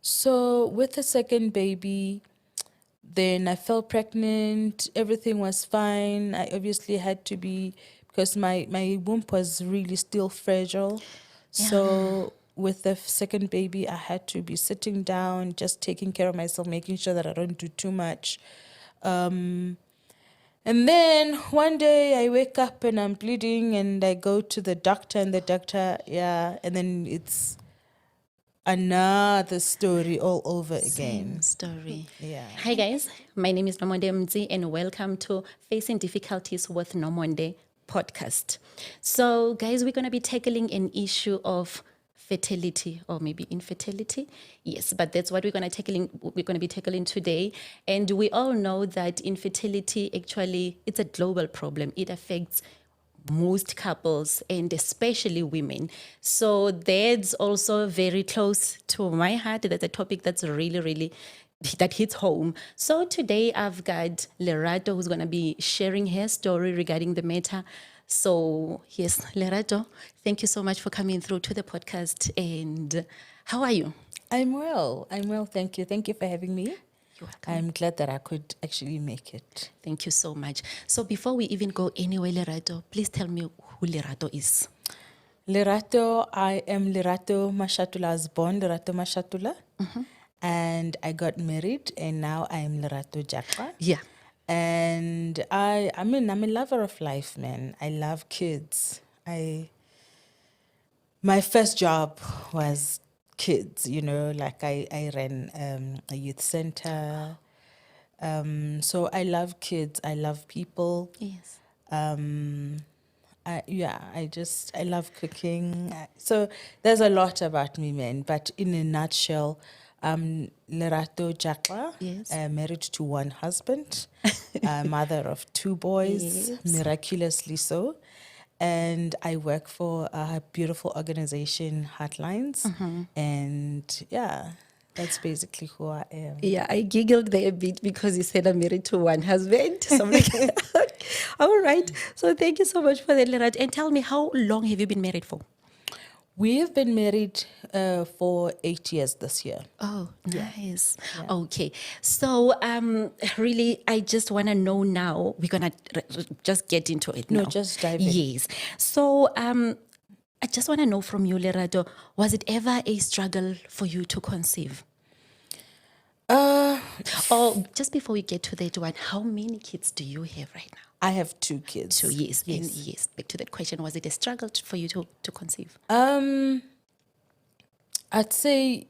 So with the second baby, then I fell pregnant. Everything was fine. I obviously had to be, because my womb was really still fragile. Yeah. So with the second baby, I had to be sitting down, just taking care of myself, making sure that I don't do too much. And then one day I wake up and I'm bleeding, and I go to the doctor, and the doctor, yeah, and then it's another story all over Same again. story. Yeah. Hi guys, my name is Nomonde Mzi and welcome to Facing Difficulties with Nomonde podcast. So guys, we're going to be tackling an issue of fertility or maybe infertility. Yes, but that's what we're going to be tackling today. And we all know that infertility actually it's a global problem. It affects most couples and especially women. So that's also very close to my heart. That's a topic that's really that hits home. So today I've got Lerato who's going to be sharing her story regarding the matter. So yes, Lerato, thank you so much for coming through to the podcast. And how are you? I'm well. I'm well. Thank you. Thank you for having me. You're welcome. I'm glad that I could actually make it. Thank you so much. So before we even go anywhere, Lerato, please tell me who Lerato is. Lerato, I am Lerato Mashatula. I was born Lerato Mashatula. And I got married, and now I am Lerato Jaxa. Yeah. And I'm a lover of life, man. I love kids. My first job was kids, like I ran a youth center. So I love kids. I love people. Yes. I love cooking. So there's a lot about me, man. But in a nutshell, I'm Lerato Jaxa, Yes. married to one husband, mother of two boys, Yes. miraculously so. And I work for a beautiful organization, Heartlines. And yeah, that's basically who I am. Yeah, I giggled there a bit because you said I'm married to one husband. So I'm like, all right. So thank you so much for that, Lerat. And tell me, how long have you been married for? We've been married for 8 years this year. Oh, nice. Okay. So, really, I just want to know now, we're going to just get into it now. No, just dive in. Yes. So, I just want to know from you, Lerato, was it ever a struggle for you to conceive? Or just before we get to that one, how many kids do you have right now? I have 2 kids. 2 years. And yes, back to that question, was it a struggle for you to conceive? I'd say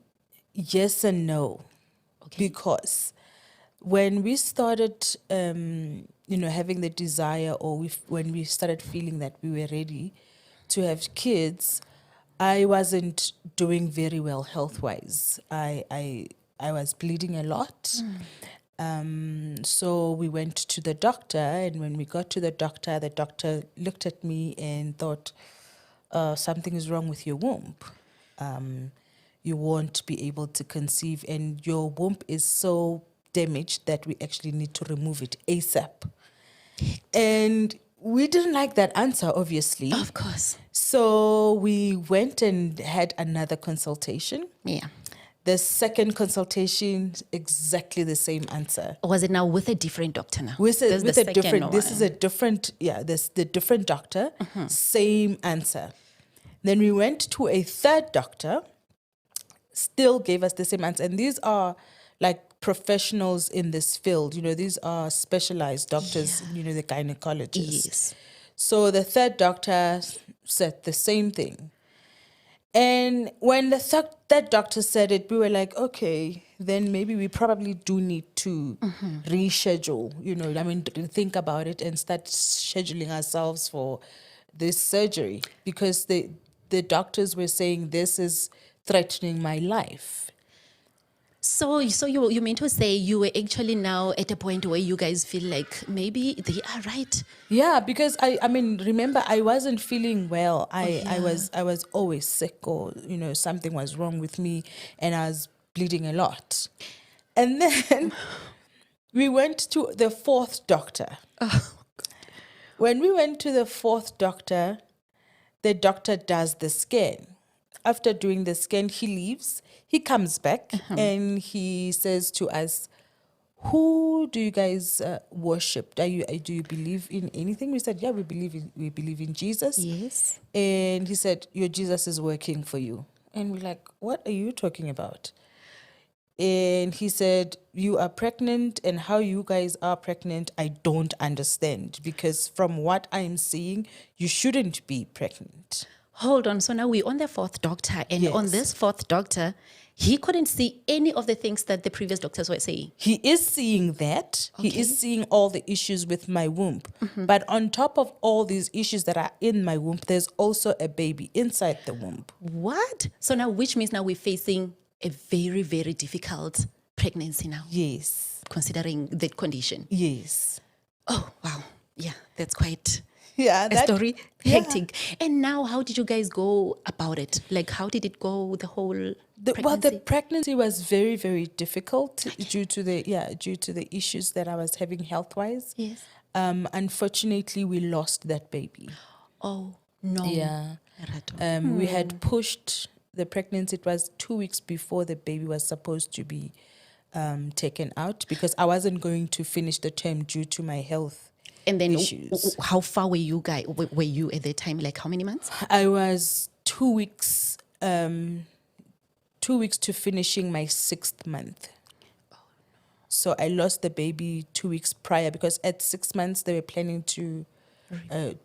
yes and no. Okay. Because when we started, having the desire, or when we started feeling that we were ready to have kids, I wasn't doing very well health-wise. I was bleeding a lot. So we went to the doctor, and when we got to the doctor looked at me and thought, something is wrong with your womb. You won't be able to conceive, and your womb is so damaged that we actually need to remove it ASAP. And we didn't like that answer, obviously. Of course. So we went and had another consultation. Yeah. The second consultation, exactly the same answer. Was it now with a different doctor now? With This is the a second different, this one. is a different, this the different doctor, same answer. Then we went to a third doctor, still gave us the same answer. And these are like professionals in this field, these are specialized doctors, the gynecologists. Yes. So the third doctor said the same thing. And when the third doctor said it, we were like, okay, then maybe we probably do need to reschedule, think about it and start scheduling ourselves for this surgery, because the doctors were saying this is threatening my life. So you mean to say you were actually now at a point where you guys feel like maybe they are right? Yeah, because remember, I wasn't feeling well. I was always sick, or something was wrong with me, and I was bleeding a lot. And then we went to the fourth doctor. When we went to the fourth doctor, the doctor does the scan. after doing the scan, he leaves. He comes back and he says to us, "Who do you guys worship? Do you believe in anything?" We said, "Yeah, we believe in Jesus." Yes. And he said, "Your Jesus is working for you." And we're like, "What are you talking about?" And he said, "You are pregnant, and how you guys are pregnant, I don't understand. Because from what I'm seeing, you shouldn't be pregnant." Hold on. So now we're on the fourth doctor, and on Yes. this fourth doctor, he couldn't see any of the things that the previous doctors were saying. He is seeing that. He Okay. is seeing all the issues with my womb. But on top of all these issues that are in my womb, there's also a baby inside the womb. What? So now, which means now we're facing a very, very difficult pregnancy now, Yes. considering the condition. Yes. Oh, wow. Yeah, that's quite Yeah. a story. Hectic. And now, how did you guys go about it? Like, how did it go, the whole Well, pregnancy? the pregnancy was very, very difficult due to the issues that I was having health wise. Yes. Unfortunately, we lost that baby. Oh, no. Yeah. Lerato. We had pushed the pregnancy. It was 2 weeks before the baby was supposed to be taken out because I wasn't going to finish the term due to my health And then, issues. how far were you guys? Were you at that time? Like, how many months? I was 2 weeks, 2 weeks to finishing my 6th month. So I lost the baby 2 weeks prior because at 6 months they were planning to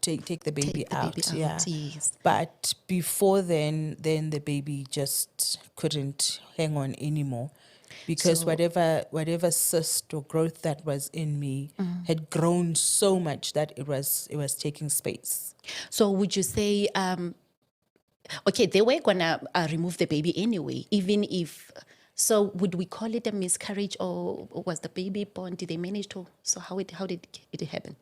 take the baby Take the out. baby Yeah. out, yes. But before then the baby just couldn't hang on anymore because So- whatever cyst or growth that was in me had grown so much that it was taking space. So would you say, okay, they were gonna remove the baby anyway, even if. So would we call it a miscarriage, or was the baby born? Did they manage to? So how did it happen?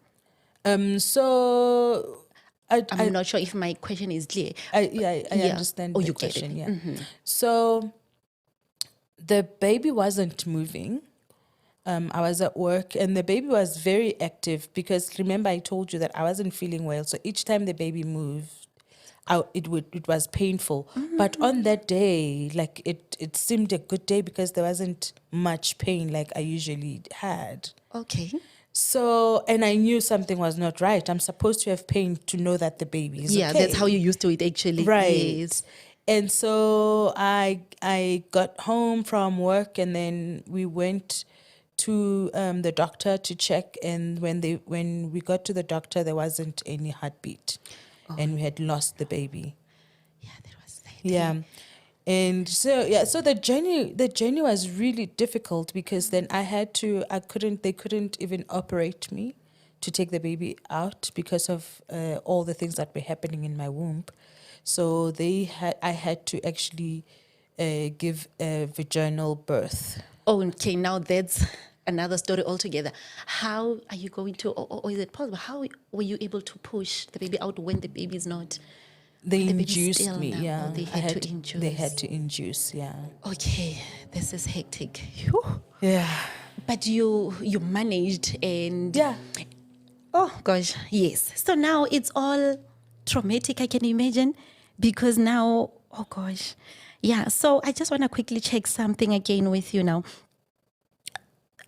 So I'm not sure if my question is clear. I Yeah. understand Oh, the you get it. question. Yeah. So the baby wasn't moving. I was at work and the baby was very active because remember I told you that I wasn't feeling well. So each time the baby moved, it was painful. But on that day, like it seemed a good day because there wasn't much pain like I usually had. Okay. So, and I knew something was not right. I'm supposed to have pain to know that the baby is Yeah, okay. that's how you used to it actually. Right. Yes. And so I got home from work and then we went to the doctor to check, and when we got to the doctor there wasn't any heartbeat and we had lost the baby. Yeah, that was that. Yeah. And so the journey was really difficult because then they couldn't even operate me to take the baby out because of all the things that were happening in my womb. So I had to actually give a vaginal birth. Oh, okay. Now that's another story altogether. How are you going to, or is it possible? How were you able to push the baby out when the baby is not? They The baby's induced still me, now. yeah. Oh, they had to induce. They had to induce, yeah. Okay, this is hectic. Phew. Yeah. But you managed, and Yeah. oh gosh, yes. So now it's all traumatic, I can imagine, because now, oh gosh, yeah. So I just want to quickly check something again with you now.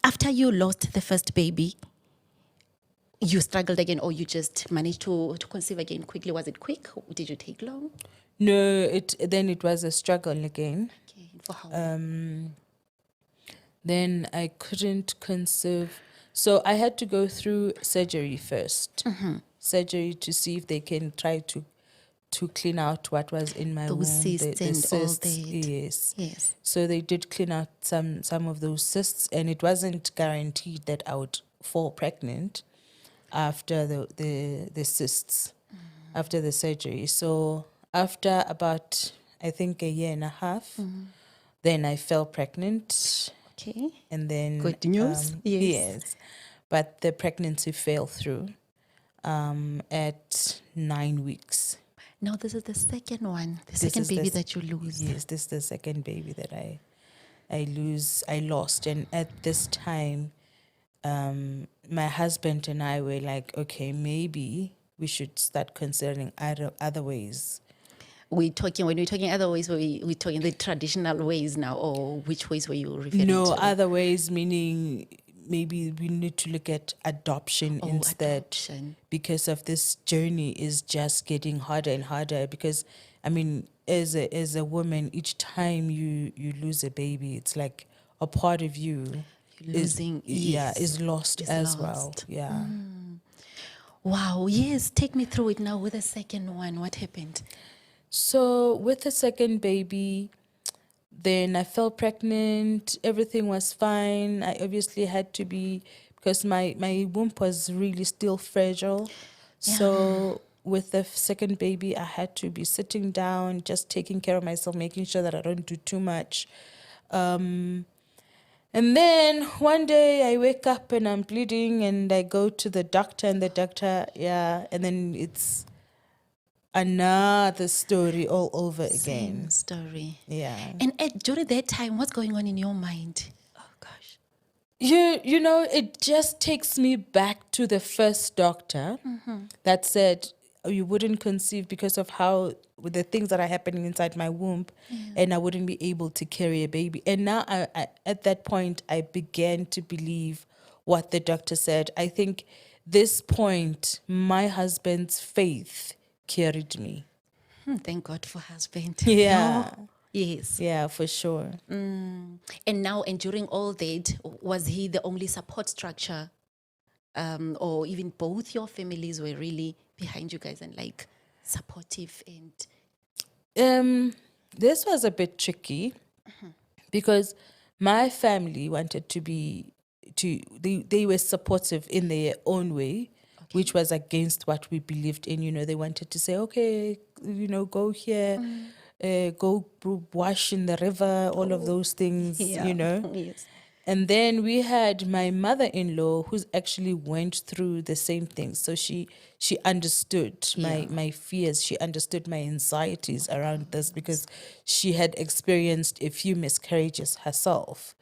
After you lost the first baby, you struggled again, or you just managed to conceive again quickly? Was it quick? Did you take long? No, it was a struggle again. Okay, for how long? Then I couldn't conceive. So I had to go through surgery first. Surgery to see if they can try to clean out what was in my Those womb. cysts the and all cysts, that. yes. Yes. So they did clean out some of those cysts, and it wasn't guaranteed that I would fall pregnant after the cysts, after the surgery. So after about, I think, a year and a half, then I fell pregnant. Okay. And then Good news. Yes. yes, but the pregnancy fell through at 9 weeks. Now this is the second one, the This second is baby s- that you lose. Yes, this is the second baby that I lost, and at this time, my husband and I were like, okay, maybe we should start considering other ways. when we're talking other ways, we're talking the traditional ways now, or which ways were you referring No, to? other ways, meaning maybe we need to look at adoption instead, Adoption. because of this journey is just getting harder and harder. Because I mean, as a woman, each time you lose a baby, it's like a part of you Losing, yes, is lost is as well. lost. Yeah. Wow, yes, take me through it now with the second one. What happened? So with the second baby, then I fell pregnant. Everything was fine. I obviously had to be, because my womb was really still fragile. So with the second baby, I had to be sitting down, just taking care of myself, making sure that I don't do too much. And then one day I wake up and I'm bleeding, and I go to the doctor, and the doctor, yeah, and then it's another story all over Same again. story. Yeah. And during that time, what's going on in your mind? Oh gosh. You know, it just takes me back to the first doctor that said, "Oh, you wouldn't conceive because of how with the things that are happening inside my womb, and I wouldn't be able to carry a baby." And now I at that point I began to believe what the doctor said. I think this point my husband's faith carried me. Thank God for husband. Yeah. No. Yes. Yeah, for sure. And now, and during all that, was he the only support structure, or even both your families were really behind you guys and like supportive and This was a bit tricky because my family wanted to be they were supportive in their own way, which was against what we believed in. You know, they wanted to say, okay, you know, go here, wash in the river, all of those things, you know. yes. And then we had my mother-in-law who's actually went through the same thing. So she understood my fears. She understood my anxieties around this because she had experienced a few miscarriages herself.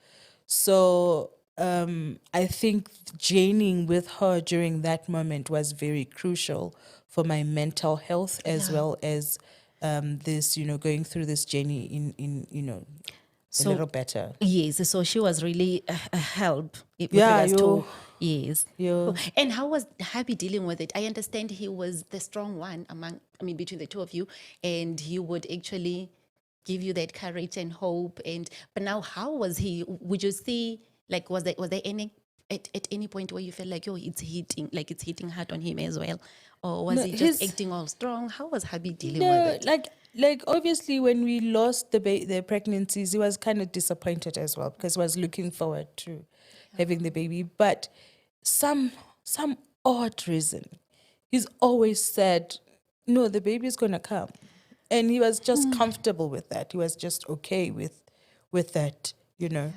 So I think journeying with her during that moment was very crucial for my mental health, as well as this, you know, going through this journey in you know, a So little better. yes, so she was really a help with Yeah, regards to yes. you. And how was Happy dealing with it? I understand he was the strong one among, I mean, between the two of you, and he would actually give you that courage and hope. And but now, how was he? Would you see, like, was there any at any point where you felt like, oh, it's hitting hard on him as well, or was No, he just his acting all strong? How was Happy dealing with no, it? like obviously when we lost the pregnancies, he was kind of disappointed as well because he was looking forward to having the baby. But some some odd reason, he's always said, "No, the baby is gonna come," and he was just comfortable with that. He was just okay with that, you know.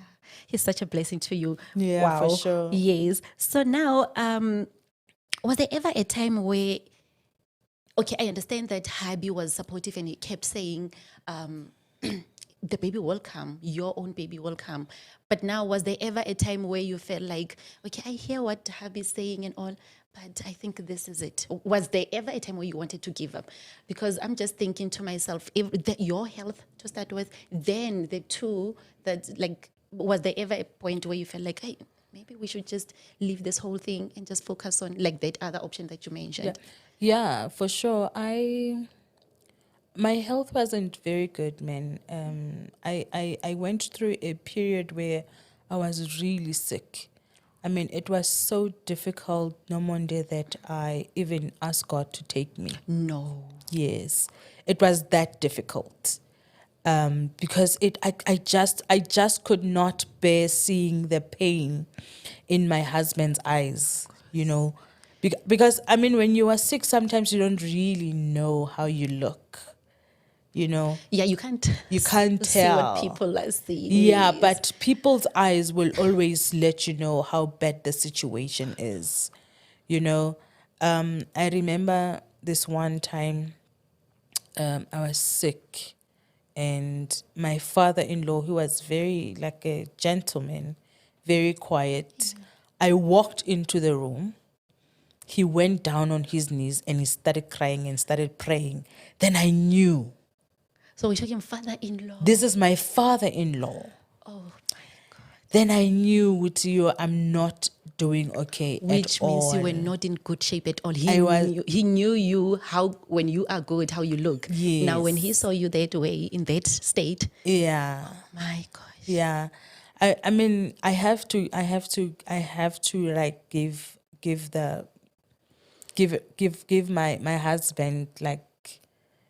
He's such a blessing to you. Yeah, for Wow. sure. Yes. So now, was there ever a time where, okay, I understand that Habi was supportive and he kept saying, the baby will come, your own baby will come. But now, was there ever a time where you felt like, okay, I hear what Habi's saying and all, but I think this is it? Was there ever a time where you wanted to give up? Because I'm just thinking to myself, if your health to start with, then the two that like, was there ever a point where you felt like, hey, maybe we should just leave this whole thing and just focus on like that other option that you mentioned? Yeah, for sure. My health wasn't very good, man. I went through a period where I was really sick. I mean, it was so difficult, no wonder that I even asked God to take me. No. Yes, it was that difficult. Because I just could not bear seeing the pain in my husband's eyes, you know. Because I mean, when you are sick, sometimes you don't really know how you look, you know. Yeah, you can't You can't see what tell. people are seeing. Yeah, Yes. but people's eyes will always let you know how bad the situation is, you know. I remember this one time I was sick, and my father-in-law, who was very like a gentleman, very quiet, I walked into the room. He went down on his knees and he started crying and started praying. Then I knew. So we're talking father-in-law. This is my father-in-law. Oh my God. Then I knew with you, I'm not doing okay Which at means all. you were not in good shape at all. I was- He knew you how when you are good, how you look. Now when he Yes. saw you that way, in that state, Yeah. my gosh. Yeah. I mean, I have to like give my husband like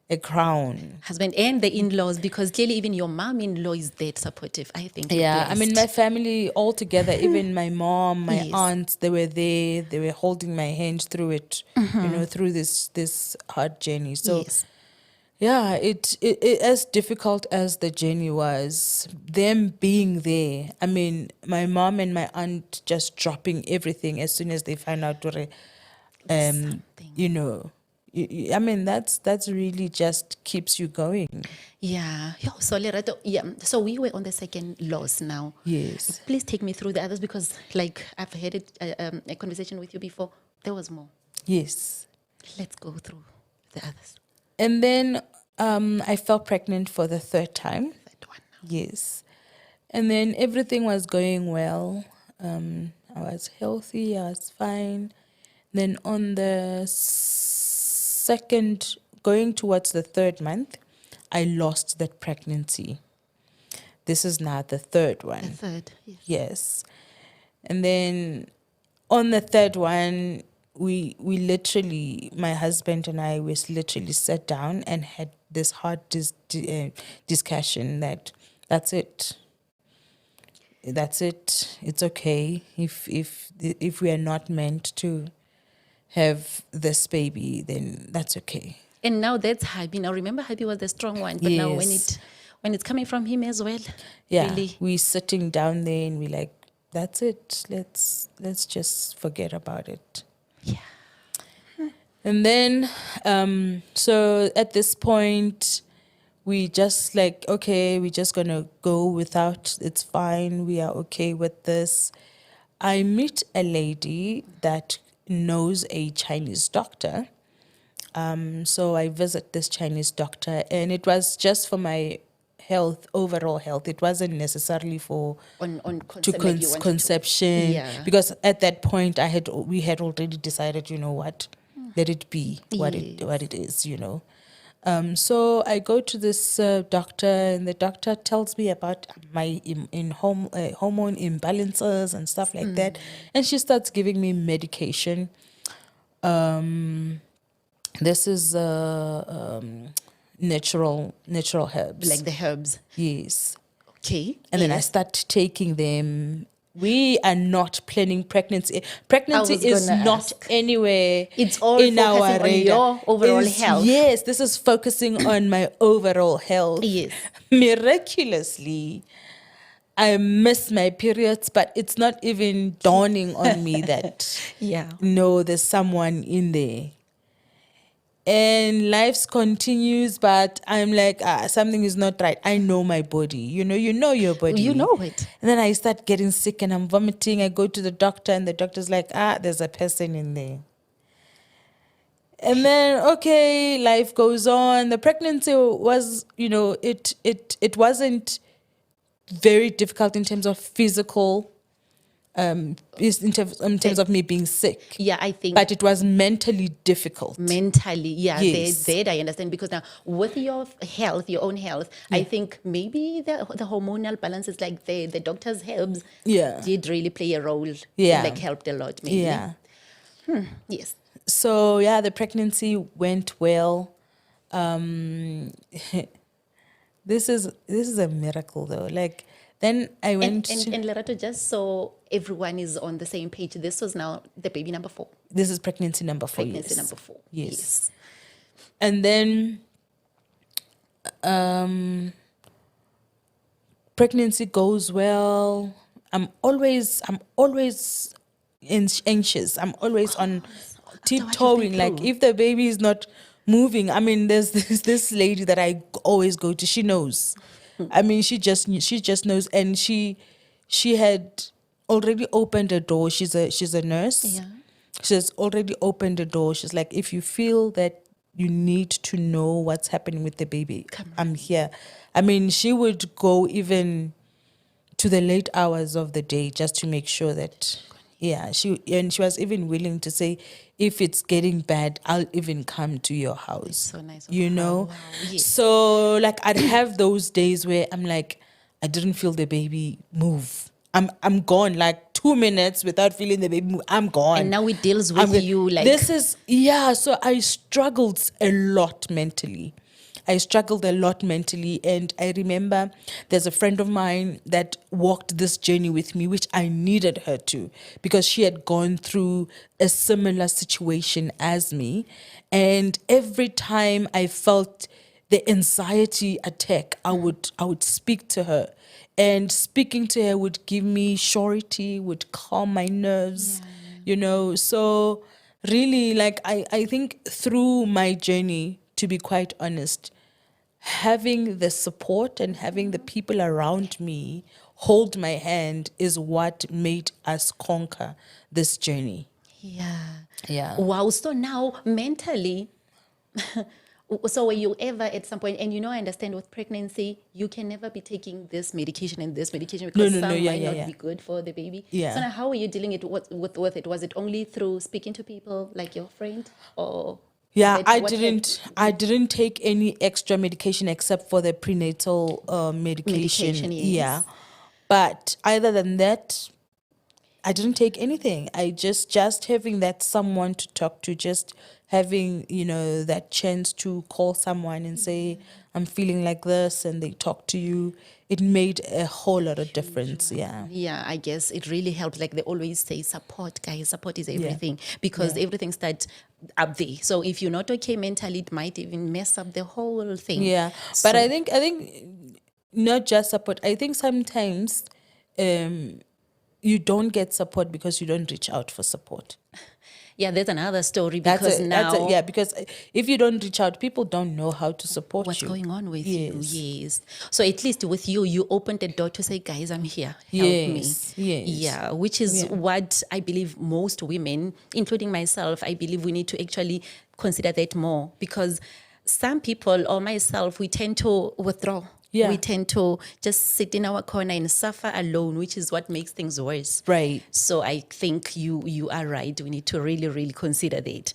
a crown. Husband and the in-laws, because clearly even your mom-in-law is that supportive. I think you're Yeah, I mean, my blessed. family all together, even my mom, my Yes. aunts, they were there. They were holding my hand through it, through this hard journey. So, Yes. yeah, it as difficult as the journey was, them being there. I mean, my mom and my aunt just dropping everything as soon as they find out what Something. I mean, that's really just keeps you going. Yeah. Yo, so Lerato, yeah. So we were on the second loss now. Yes. Please take me through the others, because like I've had a conversation with you before. There was more. Yes. Let's go through the others. And then I fell pregnant for the third time. That one now. Yes. And then everything was going well. I was healthy, I was fine. Then on the second, going towards the third month, I lost that pregnancy. This is now the third The one. third. Yes. Yes. And then on the third one, we literally, my husband and I was literally sat down and had this hard discussion that that's it. That's it. It's okay if we are not meant to have this baby, then that's okay. And now that's Happy. Now remember, Happy was the strong one, but now Yes. when it's coming from him as well, Yeah, really. we sitting down there and we like, that's it. Let's just forget about it. Yeah. And then, so at this point, we just like, okay, we're just gonna go without. It's fine. We are okay with this. I meet a lady that knows a Chinese doctor. So I visit this Chinese doctor, and it was just for my health, overall health. It wasn't necessarily for On to concept, like you wanted to. conception, Yeah. because at that point we had already decided, you know what, let it be what it is, so I go to this doctor, and the doctor tells me about my hormone imbalances and stuff like that, and she starts giving me medication. This is natural herbs, Like the herbs. yes. Okay. And then I yes. start taking them. We are not planning pregnancy. Pregnancy was is gonna not ask. anywhere It's all in our focusing on radar. your overall It's- health. Yes, this is focusing on my overall health. Yes. Miraculously, I miss my periods, but it's not even dawning on me that Yeah. no, there's someone in there. And life continues, but I'm like, something is not right. I know my body. You know your body. You know it. And then I start getting sick and I'm vomiting. I go to the doctor and the doctor's like, there's a person in there. And then, okay, life goes on. The pregnancy was, it wasn't very difficult in terms of physical, in terms of me being sick. Yeah, I think But it was mentally difficult. mentally, yeah, Yes. that I understand, because now with your health, your own health, I think maybe the hormonal balance is like the doctor's herbs Yeah. did really play a role. Yeah. Like helped a lot, maybe. Yeah. Yes. So yeah, the pregnancy went well. This is a miracle though. Like then I went. And Lerato, just so everyone is on the same page, this was now the baby number 4. This is pregnancy number 4. Pregnancy yes. number 4. Yes. And then pregnancy goes well. I'm always anxious. I'm always on tiptoeing. Like through. if the baby is not moving, I mean, there's this lady that I always go to. She knows. I mean, she just knows, and she had already opened a door. She's a nurse. Yeah. She's already opened the door. She's like, if you feel that you need to know what's happening with the baby. I'm here. I mean, she would go even to the late hours of the day just to make sure that, yeah, she was even willing to say, if it's getting bad, I'll even come to your house. So nice of You her. know? Wow, yes. So like I'd have those days where I'm like, I didn't feel the baby move. I'm gone. Like 2 minutes without feeling the baby move, I'm gone. And now it deals with you like This is, yeah, so I struggled a lot mentally. And I remember there's a friend of mine that walked this journey with me, which I needed her to, because she had gone through a similar situation as me. And every time I felt the anxiety attack, I would speak to her. And speaking to her would give me surety, would calm my nerves, So really, like, I think through my journey, to be quite honest, having the support and having the people around me hold my hand is what made us conquer this journey. Yeah. Wow. So now mentally, so were you ever at some point, and I understand with pregnancy, you can never be taking this medication and this medication because No, some yeah, might not yeah. be good for the baby. Yeah. So now how were you dealing with it? Was it only through speaking to people like your friend, or Yeah, that I what didn't take any extra medication except for the prenatal medication. Medication, yes. Yeah. But other than that, I didn't take anything. I just having that someone to talk to, just having, that chance to call someone and say, I'm feeling like this, and they talk to you. It made a whole lot of difference. Yeah. Yeah, I guess it really helps. Like they always say, support, guys. Support is everything, because everything starts up there. So if you're not okay mentally, it might even mess up the whole thing. Yeah. So, But I think not just support. I think sometimes you don't get support because you don't reach out for support. yeah, there's another story, because because if you don't reach out, people don't know how to support what's you. going on with Yes. you? Yes. So at least with you opened the door to say, guys, I'm here. Help me. Yes. Yeah, which is what I believe most women, including myself, I believe we need to actually consider that more, because some people, or myself, we tend to withdraw. Yeah. We tend to just sit in our corner and suffer alone, which is what makes things worse. Right. So I think you are right. We need to really, really consider that.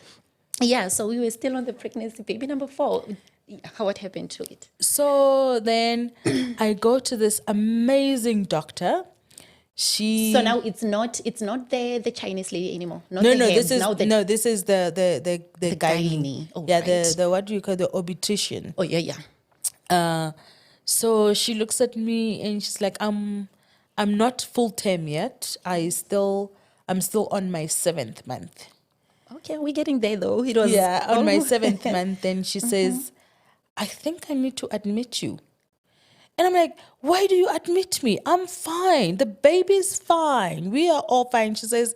Yeah, so we were still on the pregnancy, baby number 4. What happened to it? So then I go to this amazing doctor. So now it's not the Chinese lady anymore. Not No, the no, ham. this is Now the this is the gynae. gynae. Oh, Yeah, right. the what do you call, the obstetrician. Oh yeah. So she looks at me and she's like, I'm not full term yet. I'm still on my 7th month. Okay, we're getting there though. It was On my 7th month. And she says, I think I need to admit you. And I'm like, why do you admit me? I'm fine. The baby's fine. We are all fine. She says,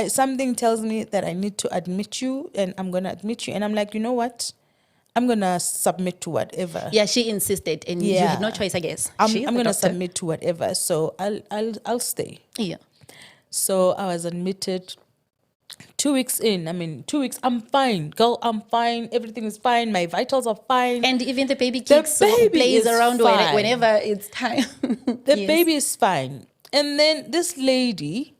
something tells me that I need to admit you, and I'm going to admit you. And I'm like, you know what? I'm going to submit to whatever. Yeah, she insisted, and you had no choice, I guess. I'm She is the going to doctor. submit to whatever. So I'll stay. Yeah. So I was admitted. 2 weeks in, 2 weeks, I'm fine. Girl, I'm fine. Everything is fine. My vitals are fine. And even the baby kicks or baby plays is around fine. whenever it's time. The Yes. baby is fine. And then this lady,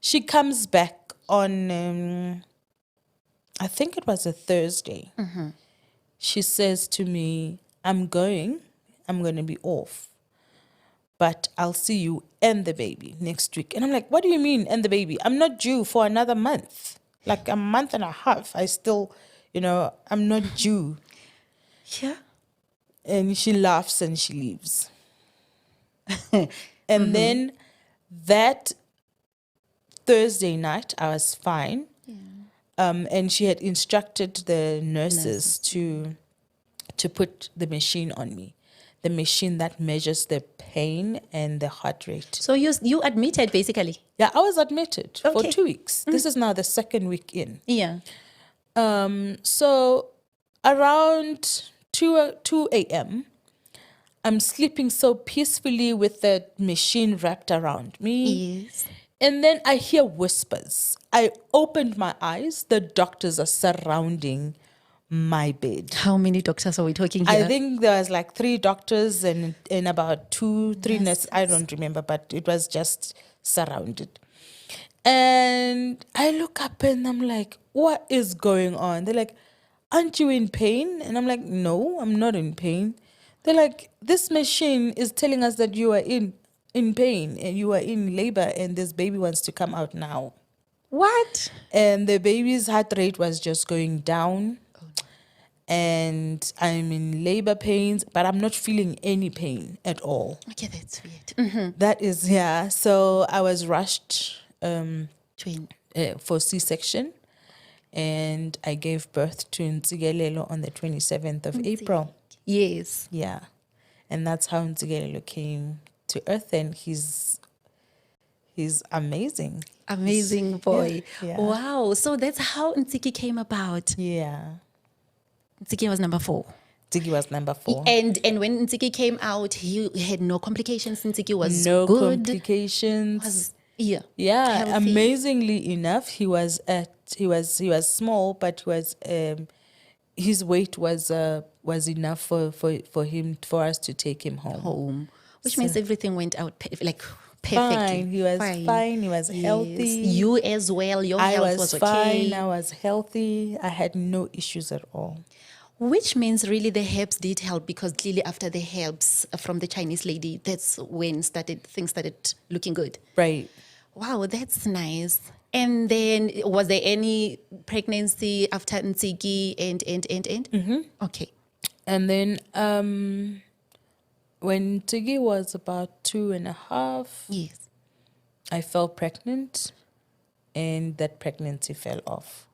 she comes back on, I think it was a Thursday. She says to me, I'm going to be off, but I'll see you and the baby next week. And I'm like, what do you mean, and the baby? I'm not due for another month, like a month and a half. I still, I'm not due. Yeah. And she laughs and she leaves. And then that Thursday night, I was fine. And she had instructed the nurses to put the machine on me. The machine that measures the pain and the heart rate. So you admitted basically. Yeah, I was admitted for Okay. 2 weeks. This is now the 2nd week in. Yeah. So around 2 a.m., I'm sleeping so peacefully with the machine wrapped around me. Yes. And then I hear whispers. I opened my eyes. The doctors are surrounding my bed. How many doctors are we talking I here? think there was like 3 doctors and about 3 nurses. I Nurses. don't remember, but it was just surrounded. And I look up and I'm like, what is going on? They're like, aren't you in pain? And I'm like, no, I'm not in pain. They're like, this machine is telling us that you are in pain and you are in labor and this baby wants to come out now. What? And the baby's heart rate was just going down. And I'm in labor pains, but I'm not feeling any pain at all. Okay, that's weird. That is, yeah. So I was rushed Twin. for C-section, and I gave birth to Ntsigelelo on the 27th of April. Yes. Yeah. And that's how Ntsigelelo came to earth, and he's amazing. Amazing boy. Yeah. Wow. So that's how Ntsiki came about. Yeah. Ntsiki was number 4. Tzigi was number 4. And when Ntsiki came out, he had no complications. Ntsiki was No good. complications. Was Yeah, healthy. amazingly enough, he was small, but his weight was enough for us to take him home. home, which means everything went out perfectly. Fine, he was fine. He was Yes. healthy. You as well. Your I health was was fine. okay. I was healthy. I had no issues at all. Which means really the herbs did help, because clearly after the herbs from the Chinese lady, that's when things started looking good. Right. Wow, that's nice. And then was there any pregnancy after Ntsiki and? Mm-hmm. Okay. And then when Tiggy was about 2.5, Yes. I fell pregnant, and that pregnancy fell off.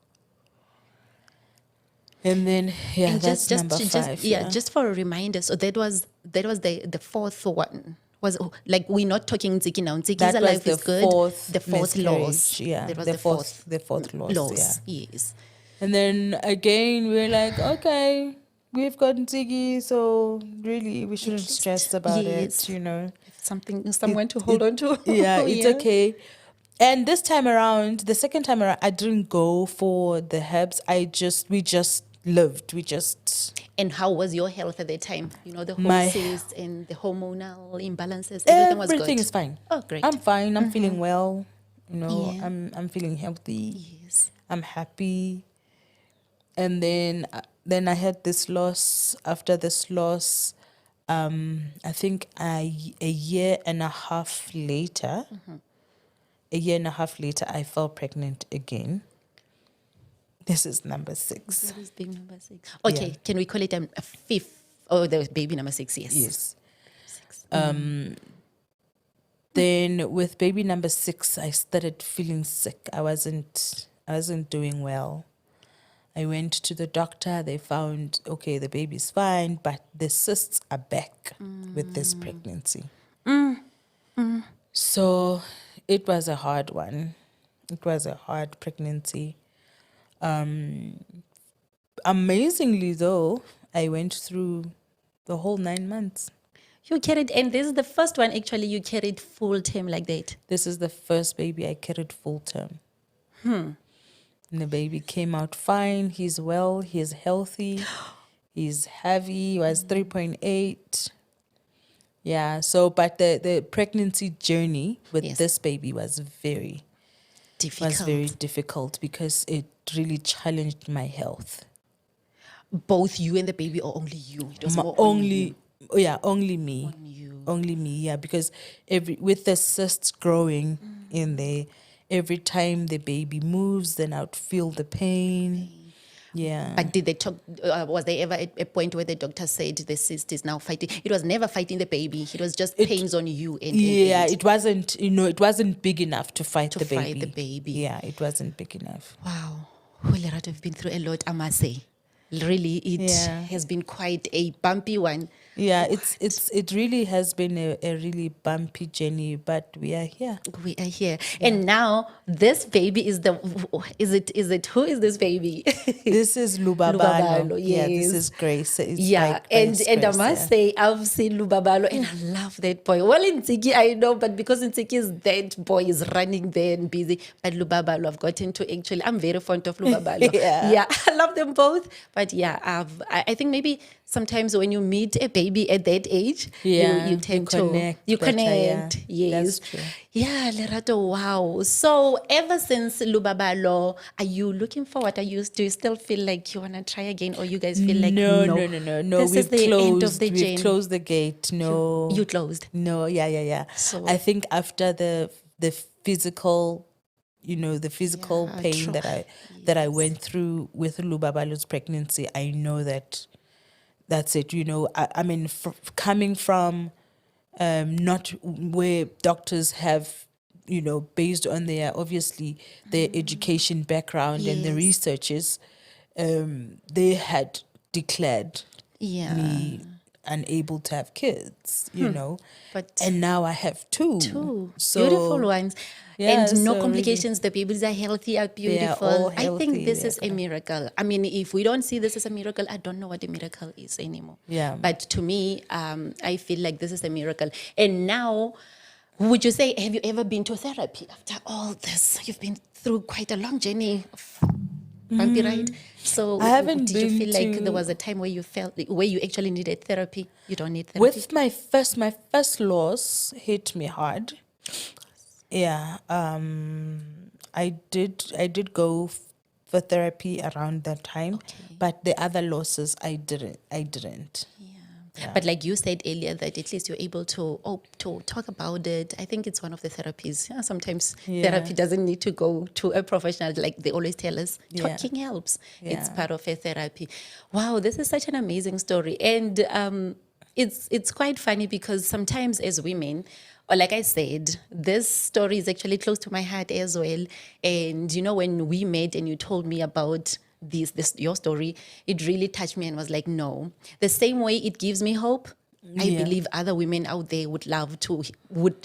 And then And that's number 5. just for a reminder, so that was the fourth one. We're not talking Ntsiki now. Ntsiki's That was alive the is good. fourth The fourth loss. miscarriage, yeah. That was The fourth loss, loss. Yes. And then again, we're like, okay, we've got Ntsiki, so really we shouldn't stress about yes. it. Someone to hold on to. Yeah, it's okay. And this time around, the second time around, I didn't go for the herbs. We just lived. And how was your health at that time? The My- hormones and the hormonal imbalances. Everything was good. Everything is fine. Oh, great. I'm fine. I'm feeling well. Yeah. I'm feeling healthy. Yes. I'm happy. And then I had this loss. After this loss, I think a year and a half later, I fell pregnant again. This is number 6. This is baby number 6. Okay, Yeah. can we call it a 5th? Oh, the baby number 6, yes. Yes. 6. Then with baby number 6, I started feeling sick. I wasn't doing well. I went to the doctor. They found, okay, the baby's fine, but the cysts are back with this pregnancy. So it was a hard one. It was a hard pregnancy. Amazingly, though, I went through the whole 9 months. You carried, and this is the first one actually you carried full term like that. This is the first baby I carried full term. And the baby came out fine. He's well. He's healthy. He's heavy. He was 3.8. Yeah. So, but the pregnancy journey with Yes. this baby was very difficult because it really challenged my health. Both you and the baby, or only you? It was more Only me. on you. Only me, yeah, because with the cysts growing in there, every time the baby moves, then I'd feel the pain. Yeah. But did they talk? Was there ever a point where the doctor said the cyst is now fighting? It was never fighting the baby. It was just pains on you. Yeah, it wasn't. It wasn't big enough to fight the baby. fight the baby. Yeah, it wasn't big enough. Wow. Lerato, I've been through a lot, I must say. Really, it Yeah. has been quite a bumpy one. Yeah, it really has been a really bumpy journey, but we are here. We are here. And now this baby is it who is this baby? This is Lubabalo. Lubabalo, Yeah, this yes. is Grace. It's Yeah, and I Grace. must say I've seen Lubabalo and I love that boy. Well, in Tsiki I know, but because in Tsiki is that boy is running there and busy. But Lubabalo I've gotten to actually. I'm very fond of Lubabalo. Yeah. Yeah, I love them both. But yeah, I think maybe sometimes when you meet a baby at that age, Yeah, you tend to connect you better, connect. yeah. Yes. That's true. Yeah, Lerato, wow. So ever since Lubabalo, are you looking forward? Do you still feel like you want to try again, or you guys feel like No. this is We've the end of closed. the We've journey? closed the gate. No. You closed. No. Yeah. So I think after the physical, the physical Yeah, pain that I went through with Lubabalo's pregnancy, I know that's it. I mean, coming from not where doctors have, based on their obviously their education background and the Yes. researchers, they had declared Yeah. me unable to have kids. But And now I have two. two So beautiful ones. yeah, And no so complications. The babies are healthy, are beautiful. all I think healthy, this they're is a miracle. I mean, if we don't see this as a miracle, I don't know what a miracle is anymore. Yeah. But to me, I feel like this is a miracle. And now, would you say, have you ever been to therapy after all this? You've been through quite a long journey of bumpy ride. So I haven't did you been feel like there to- was a time where you actually needed therapy? You don't need therapy? with my first loss hit me hard. Yeah. I did go for therapy around that time, but the other losses I didn't. But like you said earlier, that at least you're able to talk about it. I think it's one of the therapies. Yeah, sometimes therapy doesn't need to go to a professional. Like they always tell us, talking helps. It's Yeah. part of a therapy. Wow, this is such an amazing story, and it's quite funny because sometimes as women, or like I said, this story is actually close to my heart as well. And when we met and you told me about this your story, it really touched me and was like, no, the same way it gives me hope, I believe other women out there would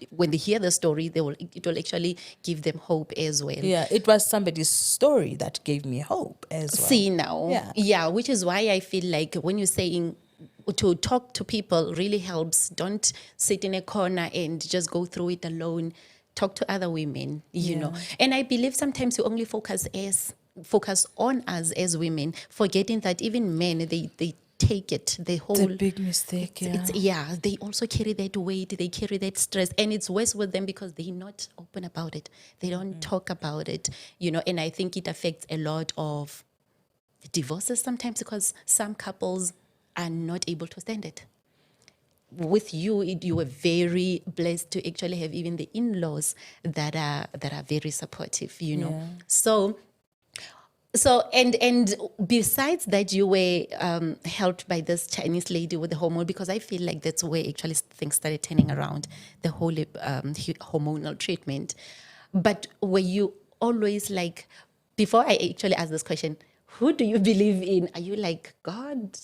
when they hear the story, it will actually give them hope as well. Yeah, it was somebody's story that gave me hope as well. See now, Yeah. which is why I feel like when you're saying to talk to people really helps. Don't sit in a corner and just go through it alone. Talk to other women, you know. And I believe sometimes we only focus on us as women, forgetting that even men, they take it, the whole It's a big mistake, they also carry that weight, they carry that stress, and it's worse with them because they're not open about it, they don't talk about it, and I think it affects a lot of divorces sometimes because some couples are not able to stand it. With you, you were very blessed to actually have even the in-laws that are very supportive, So and besides that, you were helped by this Chinese lady with the hormone, because I feel like that's where actually things started turning around, the whole hormonal treatment. But were you always like, before I actually ask this question, who do you believe in? Are you like God?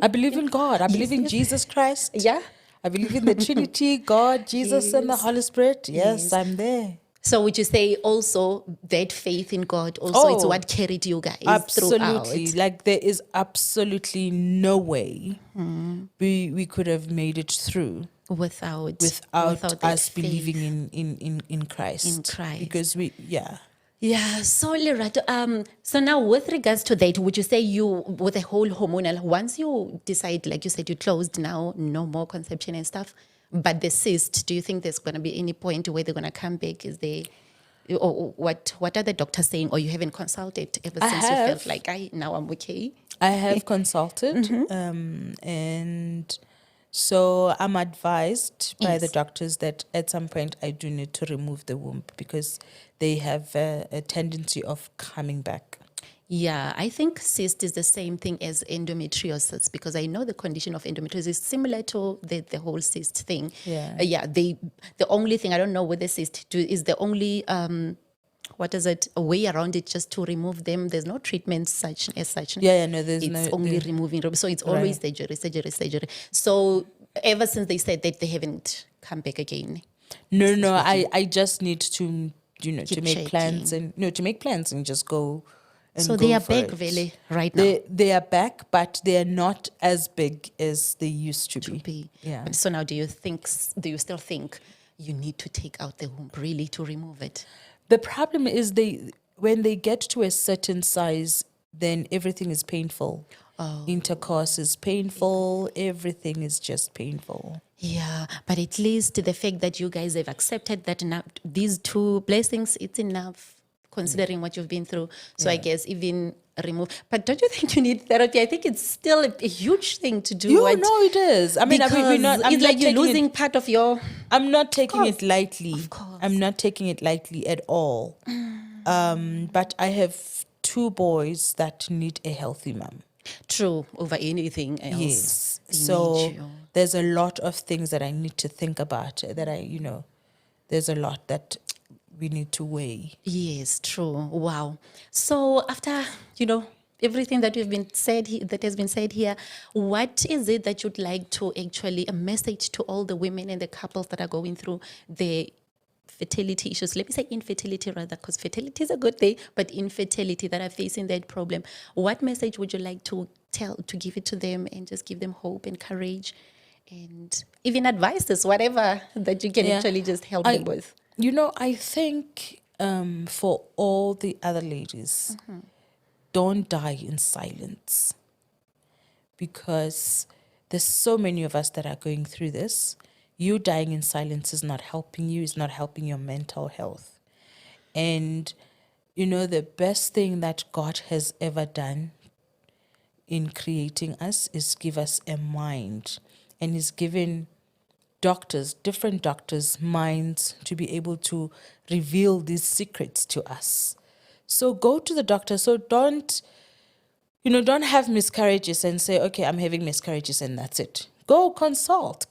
I believe in God. I believe in yes. Jesus Christ. Yeah. I believe in the Trinity, God, Jesus, and the Holy Spirit. Yes, I'm there. So would you say also that faith in God also it's Oh, what carried you guys Absolutely. throughout? Like there is absolutely no way we could have made it through Without without that us faith believing in Christ. in Christ. Because Yeah, so Lerato, so now with regards to that, would you say you, with the whole hormonal, once you decide, like you said, you closed now, no more conception and stuff, but the cyst, do you think there's going to be any point where they're going to come back? Is there, or what are the doctors saying, or you haven't consulted ever since you felt like, now I'm okay? I have consulted, and so I'm advised by the doctors that at some point I do need to remove the womb because they have a tendency of coming back. Yeah, I think cyst is the same thing as endometriosis, because I know the condition of endometriosis is similar to the whole cyst thing. Yeah. The only thing, I don't know what the cyst do, is the only what is it, a way around it just to remove them. There's no treatment such as such. Yeah, no, there's it's no. only removing. So it's always surgery. So ever since they said that, they haven't come back again. No. I just need to, to make plans checking. and just go. And So go they are for back it. really right now. They are back, but they are not as big as they used to be. Yeah. So now, do you still think you need to take out the womb really to remove it? The problem is when they get to a certain size, then everything is painful. Intercourse is painful. Everything is just painful. Yeah, but at least the fact that you guys have accepted that now these two blessings, it's enough considering what you've been through. So I guess even remove. But don't you think you need therapy? I think it's still a huge thing to do. No, it is. I mean, we're not. It's like you're losing part of your. I'm not taking it lightly. Of course. I'm not taking it lightly at all. But I have 2 boys that need a healthy mom. True, over anything else. Yes. They So need you. there's a lot of things that I need to think about. There's a lot that we need to weigh. Yes, true. Wow. So after, everything that that has been said here, what is it that you'd like to actually, a message to all the women and the couples that are going through the fertility issues? Let me say infertility rather, because fertility is a good thing, but infertility that are facing that problem. What message would you like to give it to them and just give them hope and courage and even advices, whatever that you can actually just help them with? I think for all the other ladies, don't die in silence, because there's so many of us that are going through this. You dying in silence is not helping you, it's not helping your mental health. And, the best thing that God has ever done in creating us is give us a mind. And He's given different doctors, minds to be able to reveal these secrets to us. So go to the doctor. So don't have miscarriages and say, okay, I'm having miscarriages and that's it. Go consult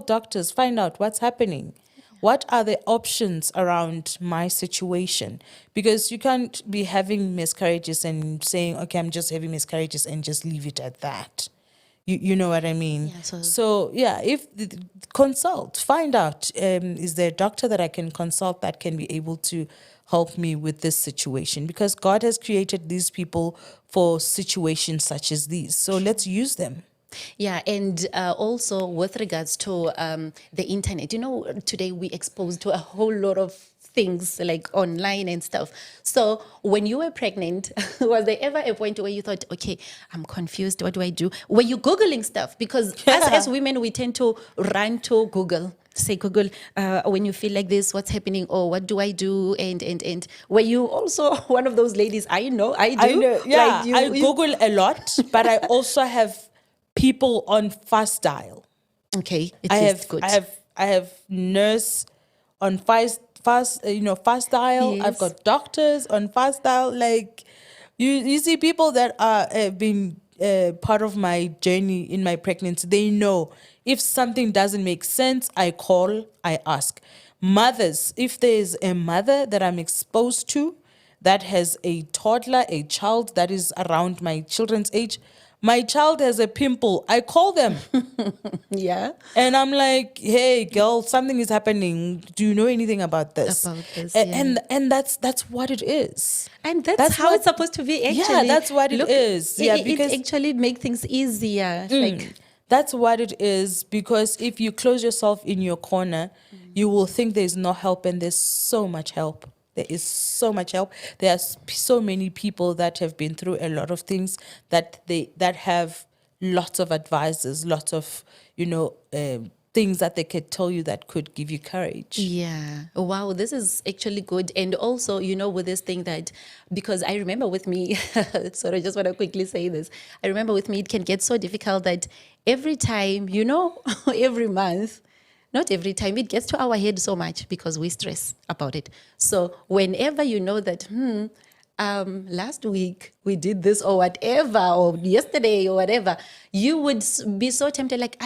doctors, find out what's happening. What are the options around my situation? Because you can't be having miscarriages and saying, okay, I'm just having miscarriages and just leave it at that. You know what I mean? Yeah, so consult, find out, is there a doctor that I can consult that can be able to help me with this situation? Because God has created these people for situations such as these. So let's use them. Yeah, and also with regards to the internet, today we exposed to a whole lot of things like online and stuff. So when you were pregnant, was there ever a point where you thought, okay, I'm confused, what do I do? Were you Googling stuff? Because us as women, we tend to run to Google. Say, Google, when you feel like this, what's happening? Or what do I do? And were you also one of those ladies? I know, I do. I know, yeah, Like I Google a lot, but I also have people on fast dial. Okay, it's good. I have nurse on fast dial. Yes. I've got doctors on fast dial. Like you see people that have been part of my journey in my pregnancy. They know if something doesn't make sense, I call, I ask. Mothers, if there's a mother that I'm exposed to that has a toddler, a child that is around my children's age, my child has a pimple, I call them. Yeah. And I'm like, hey, girl, something is happening. Do you know anything about this? And that's what it is. And that's how it's supposed to be, actually. Yeah, that's what it is. Yeah, because it actually makes things easier. That's what it is, because if you close yourself in your corner, you will think there's no help, and there's so much help. There is so much help. There are so many people that have been through a lot of things that have lots of advisors, lots of, things that they could tell you that could give you courage. Yeah. Wow, this is actually good. And also, with this thing that, because I remember with me, sorry, I just want to quickly say this. I remember with me, it can get so difficult that every time, every month, not every time, it gets to our head so much because we stress about it. So whenever you know that, last week we did this or whatever, or yesterday or whatever, you would be so tempted. Like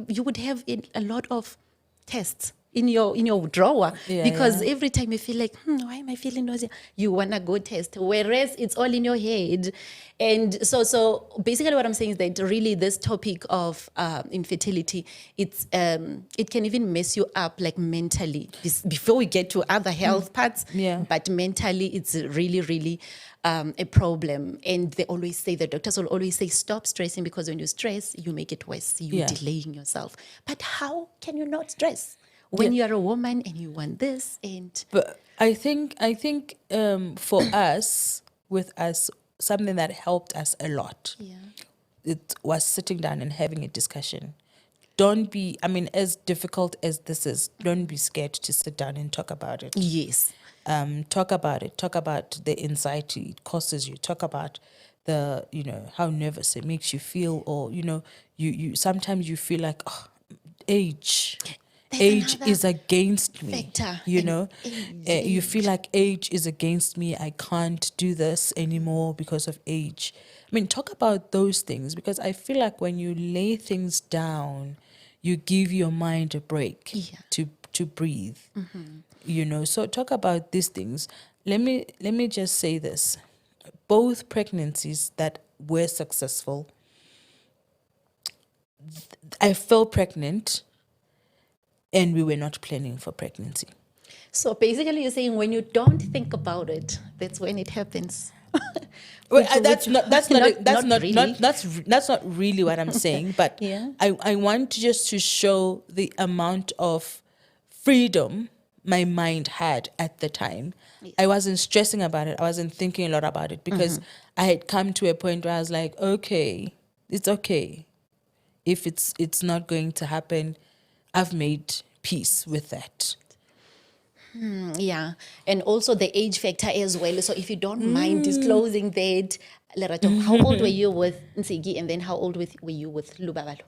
you would have a lot of tests in your drawer Yeah, because yeah. every time you feel like, why am I feeling nausea? You wanna go test, whereas it's all in your head. And so basically, what I'm saying is that really this topic of infertility, it can even mess you up like mentally before we get to other health parts. Yeah. But mentally, it's really, really a problem. And they always say, the doctors will always say, stop stressing, because when you stress, you make it worse. You're Yeah. delaying yourself. But how can you not stress when Yeah. you're a woman and you want this? And But I think for us, with us, something that helped us a lot, yeah, it was sitting down and having a discussion. Don't be, I mean, as difficult as this is, don't be scared to sit down and talk about it. yes, Talk about it. Talk about the anxiety it causes you. Talk about the, how nervous it makes you feel, or, you sometimes you feel like, oh, age. There's Age another is against me. factor. You And know, you feel like age is against me. I can't do this anymore because of age. I mean, talk about those things, because I feel like when you lay things down, you give your mind a break Yeah. to breathe. So talk about these things. Let me just say this: both pregnancies that were successful, I fell pregnant, and we were not planning for pregnancy. So basically, you're saying when you don't think about it, that's when it happens. Well, that's not really what I'm saying, but Yeah. I want just to show the amount of freedom my mind had at the time. I wasn't stressing about it. I wasn't thinking a lot about it, because I had come to a point where I was like, okay, it's okay. If it's not going to happen, I've made peace with that. Yeah, and also the age factor as well. So if you don't mind disclosing that, Lerato, how old were you with Nsigi, and then how old were you with Lubabalo?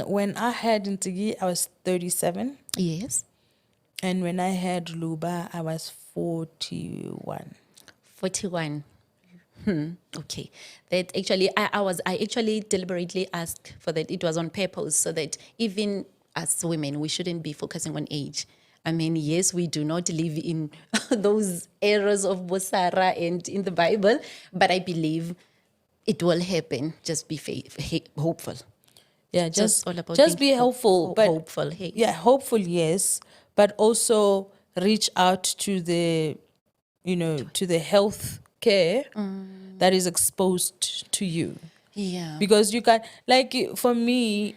When I had Ntigi, I was 37. Yes, And when I had Luba, I was 41. 41. Okay, that actually I actually deliberately asked for that. It was on purpose, so that even as women, we shouldn't be focusing on age. I mean, yes, we do not live in those eras of Bosara and in the Bible, but I believe it will happen. Just be hopeful. Yeah, So it's all about just being be helpful, but hopeful. Hey. yeah, hopeful, yes, but also reach out to the, to the health care that is exposed to you, Yeah. because you can, like, for me,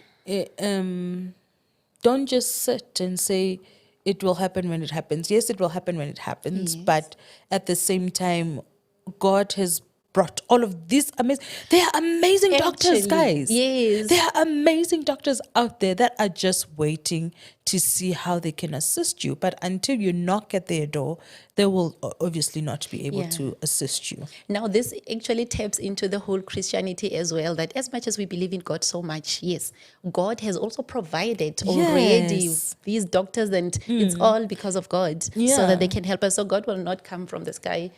don't just sit and say it will happen when it happens. Yes, it will happen when it happens, Yes. but at the same time, God has brought all of these amazing. They are amazing doctors, Actually, guys. yes. There are amazing doctors out there that are just waiting to see how they can assist you. But until you knock at their door, they will obviously not be able Yeah. to assist you. Now, this actually taps into the whole Christianity as well, that as much as we believe in God so much, yes, God has also provided already Yes. these doctors, and it's all because of God, so Yeah. that they can help us. So God will not come from the sky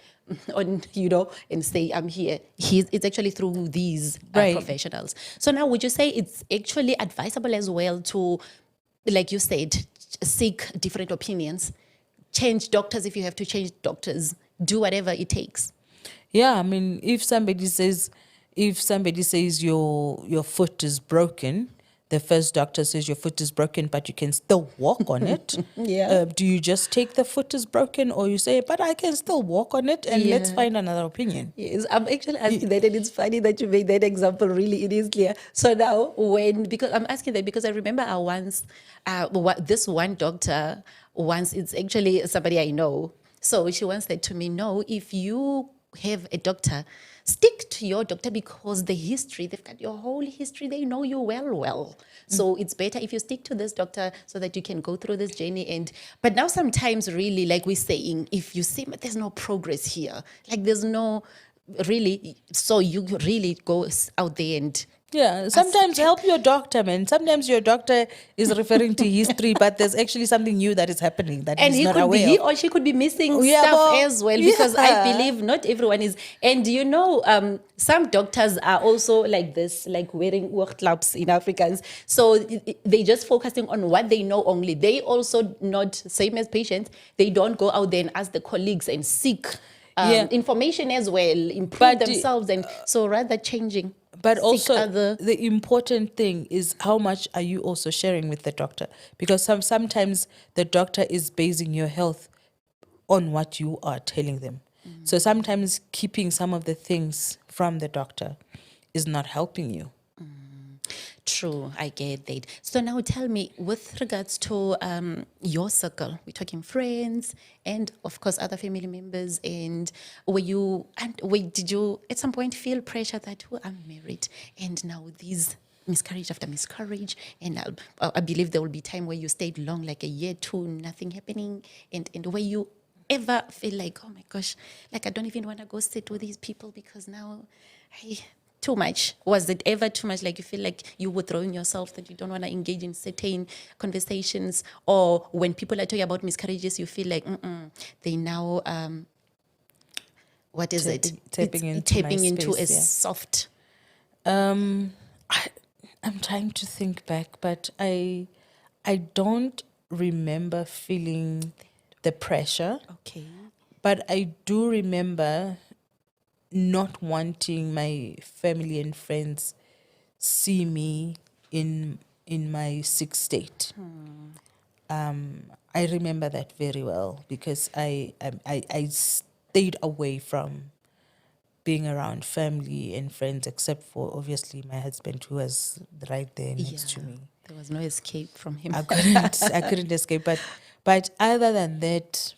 and say, I'm here. It's actually through these Right. professionals. So now, would you say it's actually advisable as well to, like you said, seek different opinions, change doctors if you have to change doctors, do whatever it takes? Yeah, I mean, if somebody says your foot is broken, the first doctor says your foot is broken, but you can still walk on it. Yeah. Do you just take the foot is broken, or you say, but I can still walk on it, and let's Yeah. find another opinion? Yes, I'm actually asking that, and it's funny that you made that example. Really, it is clear. So now, because I'm asking that because I remember I once, this one doctor once, it's actually somebody I know. So she once said to me, "No, if you have a doctor, stick to your doctor, because they've got your whole history. They know you well. So it's better if you stick to this doctor so that you can go through this journey." But now sometimes, really, like we're saying, if you see there's no progress here, like there's no really, so you really go out there and Yeah, sometimes help your doctor, man. Sometimes your doctor is referring to history, but there's actually something new that is happening that And he's not aware he of. or she could be missing Yeah, stuff but as well, because I yeah. believe not everyone is. And some doctors are also like this, like wearing oorklaps in Africans. So they just focusing on what they know only. They also not same as patients. They don't go out there and ask the colleagues and seek Yeah. information as well, improve But themselves, and so rather changing, but seek also other. the important thing is how much are you also sharing with the doctor? Because sometimes the doctor is basing your health on what you are telling them. So sometimes keeping some of the things from the doctor is not helping you. True, I get that. So now tell me, with regards to your circle, we're talking friends and of course other family members. And did you at some point feel pressure that, oh, I'm married and now these miscarriage after miscarriage, and I believe there will be time where you stayed long, like a year, two, nothing happening, and where you ever feel like, oh my gosh, like I don't even want to go sit with these people because now too much? Was it ever too much? Like you feel like you withdrawing yourself, that you don't want to engage in certain conversations? Or when people are talking about miscarriages, you feel like they now what is it? Tapping It's into my tapping into a space, yeah. soft. I, I'm trying to think back, but I don't remember feeling the pressure, Okay. but I do remember not wanting my family and friends see me in my sick state. I remember that very well because I stayed away from being around family and friends, except for obviously my husband, who was right there next to Yeah. me. There was no escape from him. I couldn't escape. But other than that,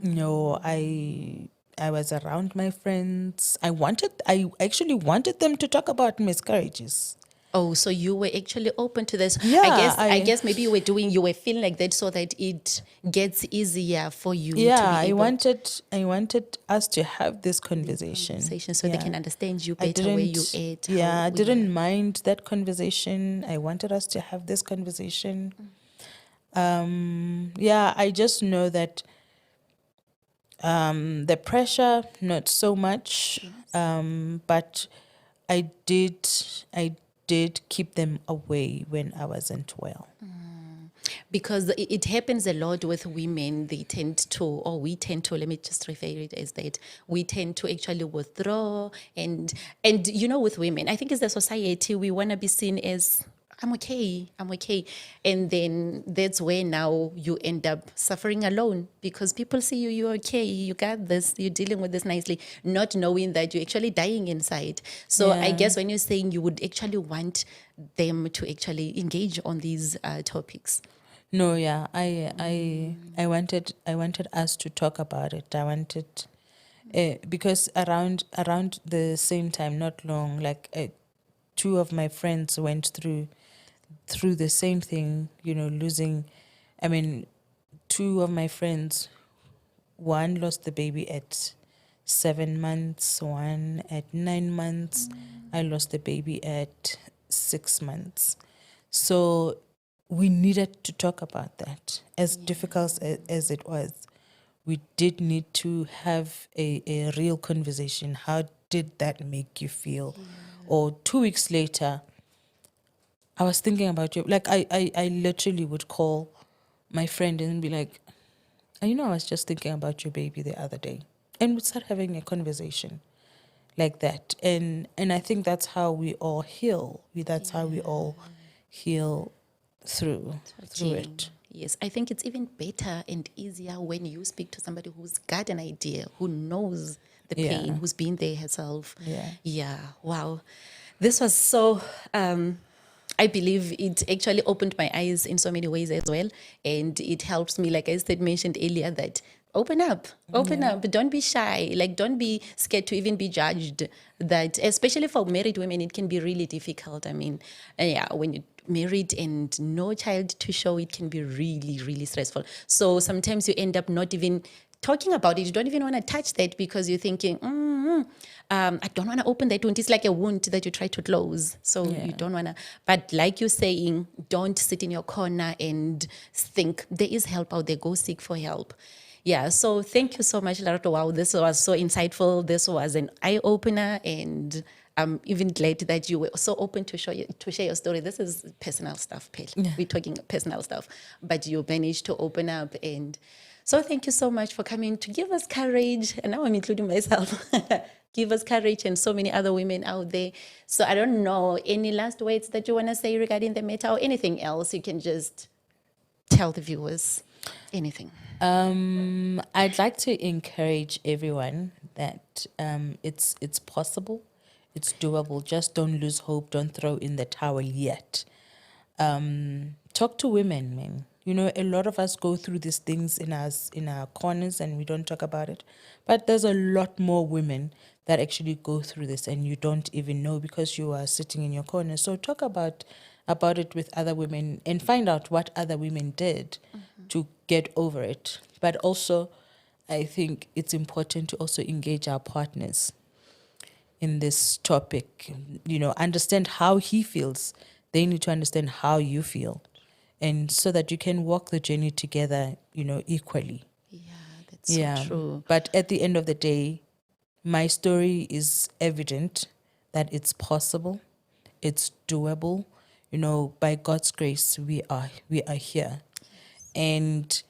no, I was around my friends. I actually wanted them to talk about miscarriages. Oh, so you were actually open to this. Yeah, I guess maybe you were feeling like that so that it gets easier for you to yeah, be I able to wanted us to have this conversation. conversation so they Yeah. can understand you I better, where you didn't at, yeah, how I we are. didn't mind that conversation. I wanted us to have this conversation. Yeah, I just know that the pressure, not so much. But I did I did keep them away when I wasn't well. Because it happens a lot with women. They tend to, or we tend to, let me just refer it as that, we tend to actually withdraw. And with women, I think as a society, we want to be seen as, I'm okay. And then that's where now you end up suffering alone, because people see you, you're okay, you got this, you're dealing with this nicely, not knowing that you're actually dying inside. So I Yeah. guess when you're saying you would actually want them to actually engage on these topics. No, yeah. I wanted us to talk about it. I wanted because around the same time, not long, like two of my friends went through the same thing, losing. I mean, two of my friends, one lost the baby at 7 months, one at 9 months. I lost the baby at 6 months. So we needed to talk about that. As difficult as it was, we did need to have a real conversation. How did that make you feel? Or 2 weeks later, I was thinking about you. Like, I literally would call my friend and be like, I was just thinking about your baby the other day. And we'd start having a conversation like that. And I think that's how we all heal. That's how we all heal through it. Yes, I think it's even better and easier when you speak to somebody who's got an idea, who knows the pain, Yeah. who's been there herself. Yeah. Yeah. Wow. This was so. I believe it actually opened my eyes in so many ways as well, and it helps me, like I said, mentioned earlier, that open up, don't be shy, like don't be scared to even be judged. That especially for married women, it can be really difficult. I mean, yeah, when you're married and no child to show, it can be really, really stressful. So sometimes you end up not even talking about it, you don't even want to touch that because you're thinking, I don't want to open that wound. It's like a wound that you try to close. So you don't want to. But like you're saying, don't sit in your corner and think there is help out there. Go seek for help. Yeah, so thank you so much, Lerato. Wow, this was so insightful. This was an eye-opener, and I'm even glad that you were so open to share your story. This is personal stuff, Pale. We're talking personal stuff, but you managed to open up. And so thank you so much for coming to give us courage. And now I'm including myself. Give us courage and so many other women out there. So I don't know, any last words that you want to say regarding the matter or anything else? You can just tell the viewers anything. I'd like to encourage everyone that it's possible, it's doable. Just don't lose hope. Don't throw in the towel yet. Talk to women, man. You know, a lot of us go through these things in our corners and we don't talk about it. But there's a lot more women that actually go through this and you don't even know because you are sitting in your corner. So talk about it with other women and find out what other women did to get over it. But also, I think it's important to also engage our partners in this topic. You know, understand how he feels. They need to understand how you feel. And so that you can walk the journey together, you know, equally. Yeah, that's so true. But at the end of the day, my story is evident that it's possible, it's doable. You know, by God's grace, we are here. And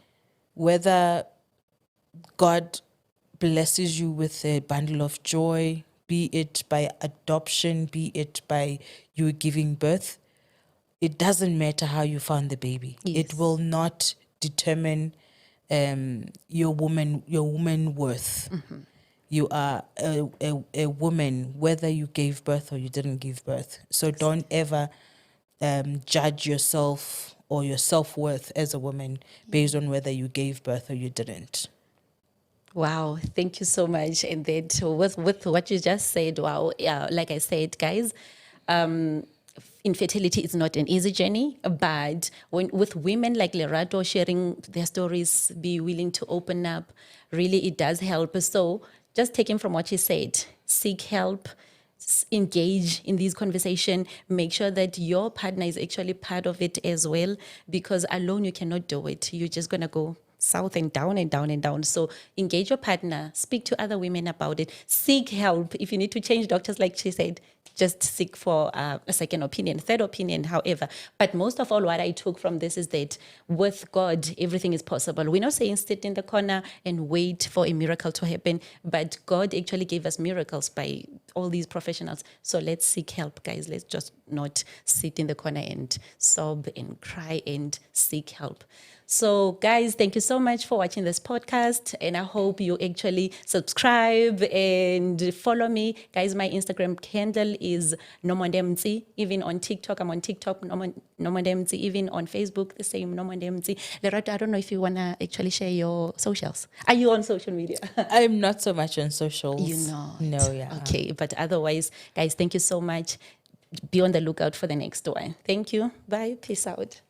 whether God blesses you with a bundle of joy, be it by adoption, be it by you giving birth, it doesn't matter how you found the baby. Yes. It will not determine your woman worth. You are a woman, whether you gave birth or you didn't give birth. So don't ever judge yourself or your self-worth as a woman based on whether you gave birth or you didn't. Wow, thank you so much. And that with what you just said, wow, yeah, like I said, guys, infertility is not an easy journey, but with women like Lerato sharing their stories, be willing to open up, really it does help. So just taking from what you said, seek help, engage in these conversations, make sure that your partner is actually part of it as well, because alone you cannot do it. You're just going to go south and down and down and down. So engage your partner, speak to other women about it, seek help. If you need to change doctors, like she said, just seek for a second opinion, third opinion, however. But most of all, what I took from this is that with God, everything is possible. We're not saying sit in the corner and wait for a miracle to happen, but God actually gave us miracles by all these professionals. So let's seek help, guys. Let's just not sit in the corner and sob and cry and seek help. So guys, thank you so much for watching this podcast, and I hope you actually subscribe and follow me. Guys, my Instagram handle is nomondemzi. Even on TikTok, I'm on TikTok, nomondemzi. Even on Facebook, the same nomondemzi. Lerato, I don't know if you want to actually share your socials. Are you on social media? I'm not so much on socials. You know. No, yeah. Okay, but otherwise, guys, thank you so much. Be on the lookout for the next one. Thank you. Bye. Peace out.